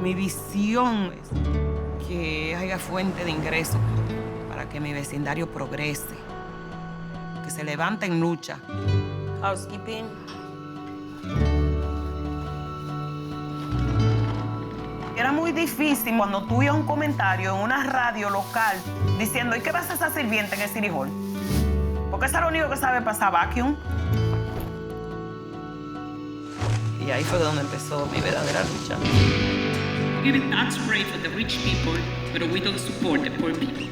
Mi visión es que haya fuente de ingresos para que mi vecindario progrese, que se levante en lucha. Housekeeping. Era muy difícil cuando tú oías un comentario en una radio local diciendo, ¿y qué va a hacer esa sirvienta en el City Hall? Porque esa es lo único que sabe pasar vacuum. Y ahí fue donde empezó mi verdadera lucha. We give tax break for the rich people, but we don't support the poor people.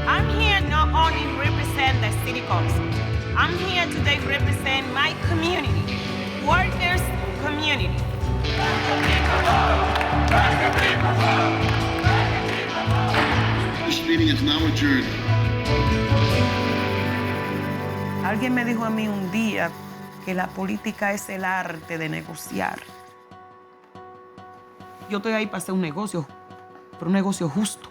I'm here not only to represent the city council. I'm here today to represent my community, workers' community. This meeting is now adjourned. Alguien me dijo a mí un día que la política es el arte de negociar. Yo estoy ahí para hacer un negocio, pero un negocio justo.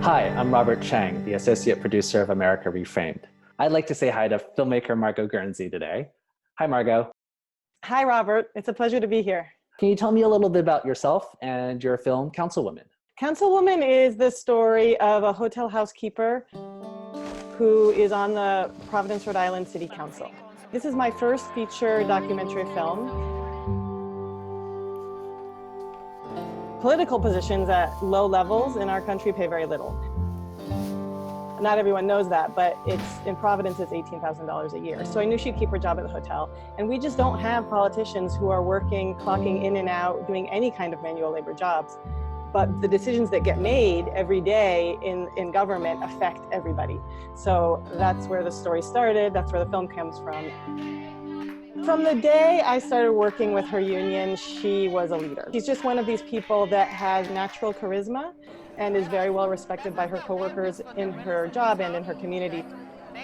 Hi, I'm Robert Chang, the associate producer of America ReFramed. I'd like to say hi to filmmaker Margo Guernsey today. Hi, Margo. Hi, Robert. It's a pleasure to be here. Can you tell me a little bit about yourself and your film, Councilwoman? Councilwoman is the story of a hotel housekeeper who is on the Providence, Rhode Island City Council. This is my first feature documentary film. Political positions at low levels in our country pay very little. Not everyone knows that, but in Providence, it's $18,000 a year. So I knew she'd keep her job at the hotel. And we just don't have politicians who are working, clocking in and out, doing any kind of manual labor jobs. But the decisions that get made every day in government affect everybody. So that's where the story started. That's where the film comes from. From the day I started working with her union, she was a leader. She's just one of these people that has natural charisma and is very well respected by her coworkers in her job and in her community.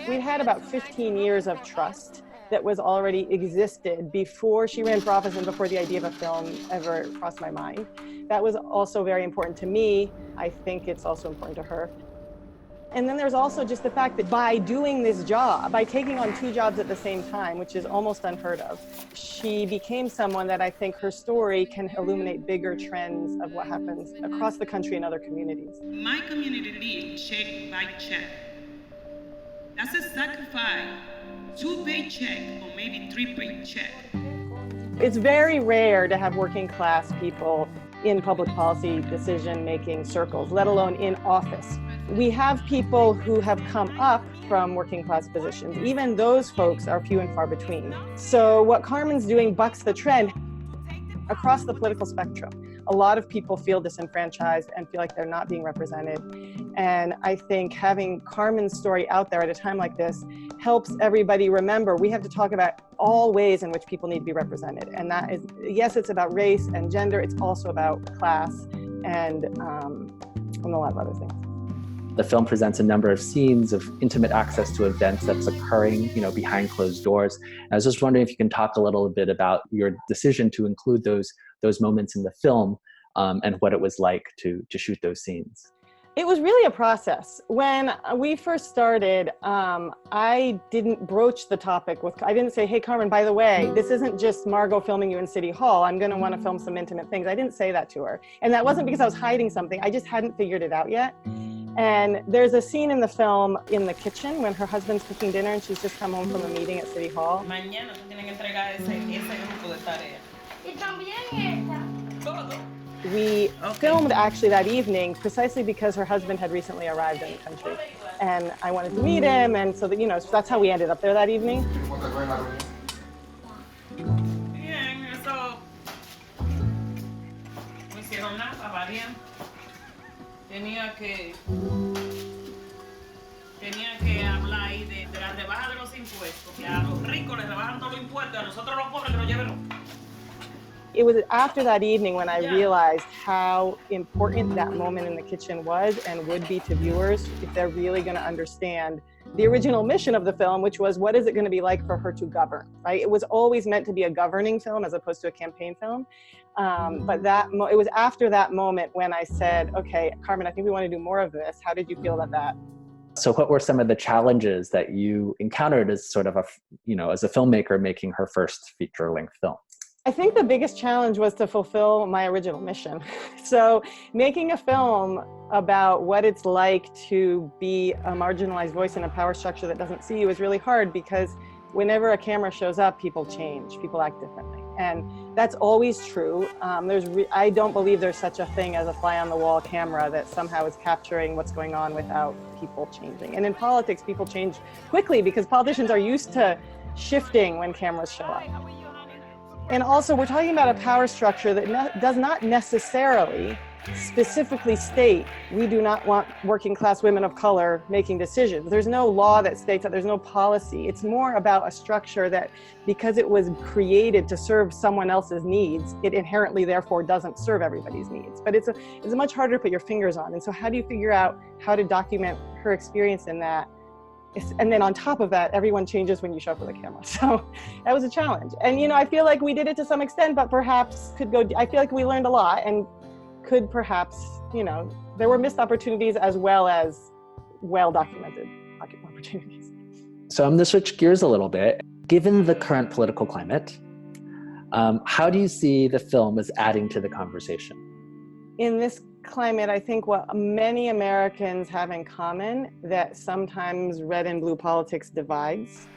We had about 15 years of trust that was already existed before she ran for office and before the idea of a film ever crossed my mind. That was also very important to me. I think it's also important to her. And then there's also just the fact that by doing this job, by taking on two jobs at the same time, which is almost unheard of, she became someone that I think her story can illuminate bigger trends of what happens across the country and other communities. My community lives check by check. That's a sacrifice. 2 paycheck or maybe 3 paycheck. It's very rare to have working class people in public policy decision-making circles, let alone in office. We have people who have come up from working class positions. Even those folks are few and far between. So what Carmen's doing bucks the trend across the political spectrum. A lot of people feel disenfranchised and feel like they're not being represented. And I think having Carmen's story out there at a time like this helps everybody remember we have to talk about all ways in which people need to be represented. And that is, yes, it's about race and gender, it's also about class and a lot of other things. The film presents a number of scenes of intimate access to events that's occurring, behind closed doors. I was just wondering if you can talk a little bit about your decision to include those moments in the film and what it was like to shoot those scenes. It was really a process. When we first started, I didn't broach the topic I didn't say, hey, Carmen, by the way, this isn't just Margo filming you in City Hall. I'm gonna wanna film some intimate things. I didn't say that to her. And that wasn't because I was hiding something. I just hadn't figured it out yet. And there's a scene in the film in the kitchen when her husband's cooking dinner and she's just come home from a meeting at City Hall. Mañana tú tienes que entregar ese grupo de tareas. Y también esta. Todo. We filmed actually that evening precisely because her husband had recently arrived in the country. And I wanted to meet him, and so that, so that's how we ended up there that evening. Bien, eso. No hicieron nada, varían. Tenía que hablar ahí de la rebaja de los impuestos, que a los ricos les rebajan todos los impuestos, a nosotros los pobres que nos lleven. It was after that evening when I realized how important that moment in the kitchen was and would be to viewers if they're really going to understand the original mission of the film, which was, what is it going to be like for her to govern, right? It was always meant to be a governing film as opposed to a campaign film. But it was after that moment when I said, okay, Carmen, I think we want to do more of this. How did you feel about that? So what were some of the challenges that you encountered as sort of as a filmmaker making her first feature-length film? I think the biggest challenge was to fulfill my original mission. So making a film about what it's like to be a marginalized voice in a power structure that doesn't see you is really hard, because whenever a camera shows up, people change, people act differently. And that's always true. I don't believe there's such a thing as a fly-on-the-wall camera that somehow is capturing what's going on without people changing. And in politics, people change quickly because politicians are used to shifting when cameras show up. And also, we're talking about a power structure that does not necessarily specifically state we do not want working class women of color making decisions. There's no law that states that, there's no policy. It's more about a structure that, because it was created to serve someone else's needs, it inherently therefore doesn't serve everybody's needs. But it's much harder to put your fingers on. And so how do you figure out how to document her experience in that? And then on top of that, everyone changes when you show up with a camera. So that was a challenge. And, I feel like we did it to some extent, but perhaps I feel like we learned a lot and could perhaps, there were missed opportunities as well as well-documented opportunities. So I'm going to switch gears a little bit. Given the current political climate, how do you see the film as adding to the conversation? In this climate, I think what many Americans have in common that sometimes red and blue politics divides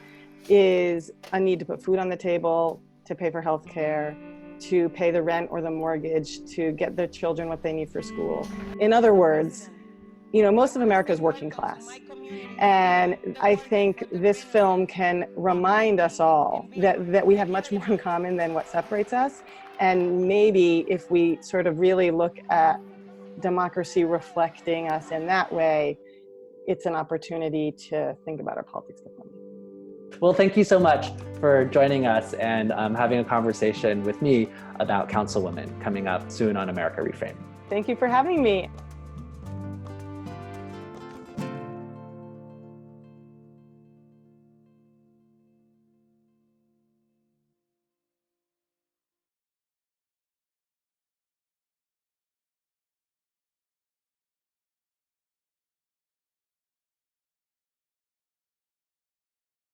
is a need to put food on the table, to pay for health care, to pay the rent or the mortgage, to get their children what they need for school. In other words, most of America is working class. And I think this film can remind us all that we have much more in common than what separates us. And maybe if we sort of really look at democracy reflecting us in that way, it's an opportunity to think about our politics differently. Well, thank you so much for joining us and having a conversation with me about Councilwoman, coming up soon on America ReFramed. Thank you for having me.